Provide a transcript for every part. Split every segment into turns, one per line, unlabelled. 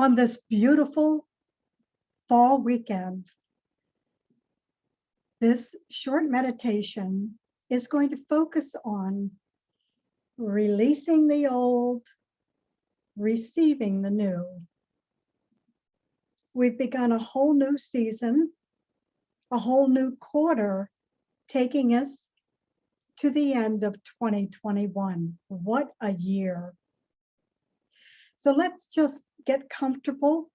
On this beautiful fall weekend, this short meditation is going to focus on releasing the old, receiving the new. We've begun a whole new season, a whole new quarter, taking us to the end of 2021. What a year. So let's just get comfortable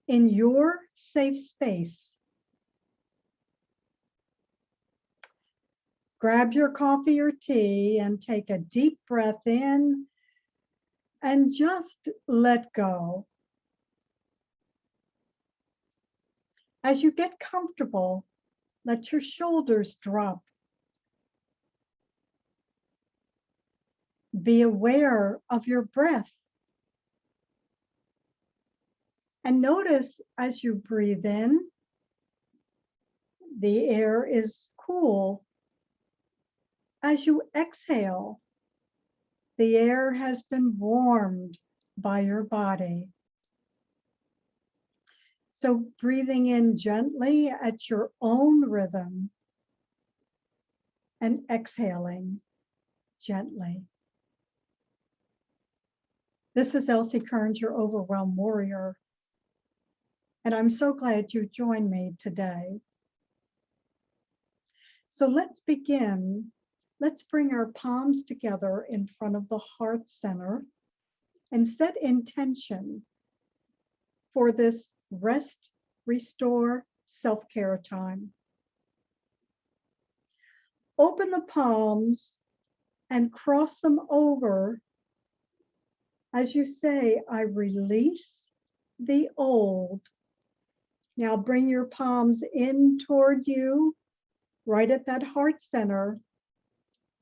in your safe space. Grab your coffee or tea and take a deep breath in and just let go. As you get comfortable, let your shoulders drop. Be aware of your breath. And notice as you breathe in, the air is cool. As you exhale, the air has been warmed by your body. So breathing in gently at your own rhythm and exhaling gently. This is Elsie Kerns, your Overwhelm warrior. And I'm so glad you joined me today. So let's begin. Let's bring our palms together in front of the heart center and set intention for this rest, restore, self-care time. Open the palms and cross them over as you say, I release the old. Now bring your palms in toward you, right at that heart center.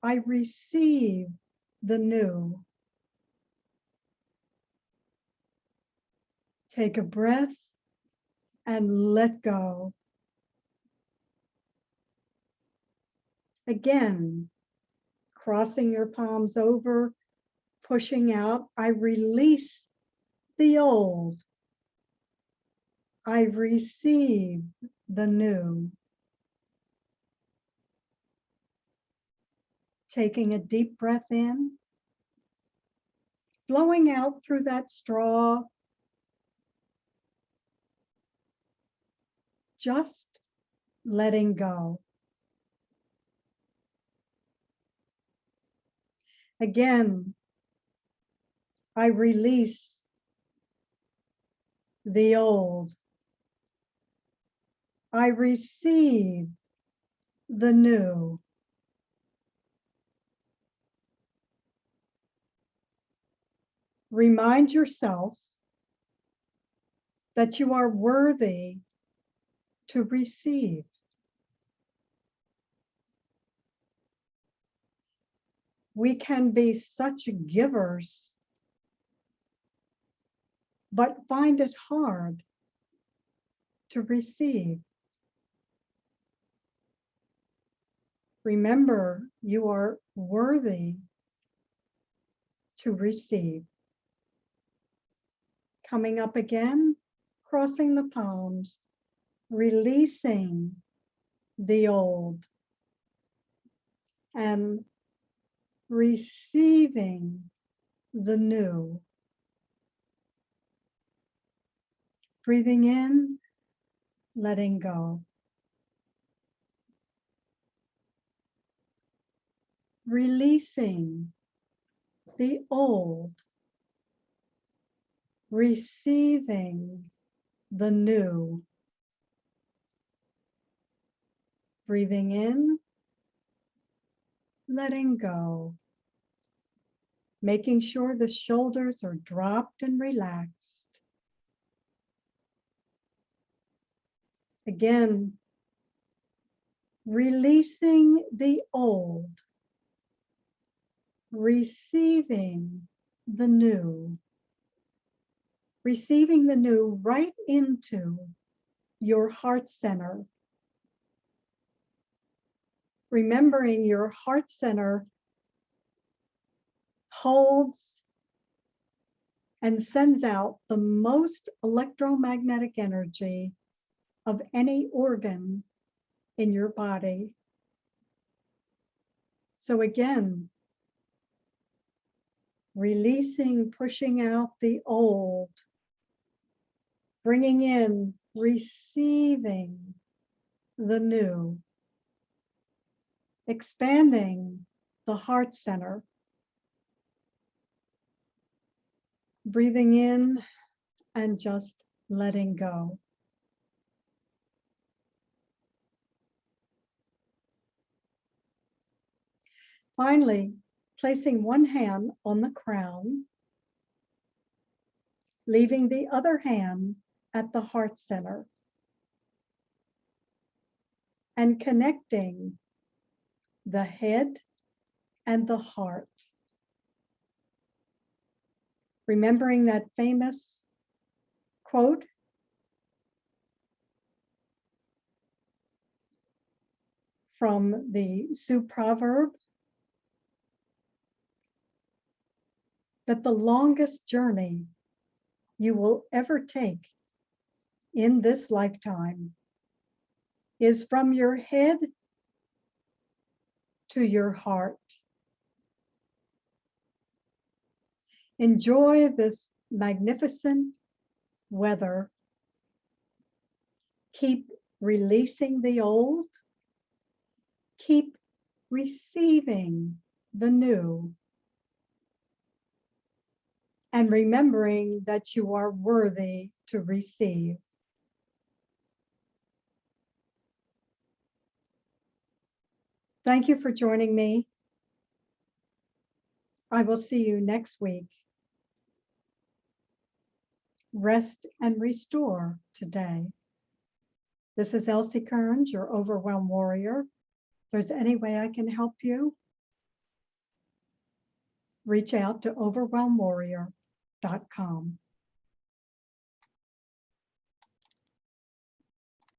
I receive the new. Take a breath and let go. Again, crossing your palms over, pushing out. I release the old. I receive the new. Taking a deep breath in, blowing out through that straw. Just letting go. Again, I release the old. I receive the new. Remind yourself that you are worthy to receive. We can be such givers, but find it hard to receive. Remember, you are worthy to receive. Coming up again, crossing the palms, releasing the old, and receiving the new. Breathing in, letting go. Releasing the old, receiving the new. Breathing in, letting go. Making sure the shoulders are dropped and relaxed. Again, releasing the old, receiving the new. Receiving the new right into your heart center. Remembering your heart center holds and sends out the most electromagnetic energy of any organ in your body. So again, releasing, pushing out the old, bringing in, receiving the new, expanding the heart center, breathing in and just letting go. Finally, placing one hand on the crown, leaving the other hand at the heart center, and connecting the head and the heart. Remembering that famous quote from the Sioux proverb, that the longest journey you will ever take in this lifetime is from your head to your heart. Enjoy this magnificent weather. Keep releasing the old. Keep receiving the new. And remembering that you are worthy to receive. Thank you for joining me. I will see you next week. Rest and restore today. This is Elsie Kerns, your Overwhelm warrior. If there's any way I can help you, reach out to overwhelmwarrior.com.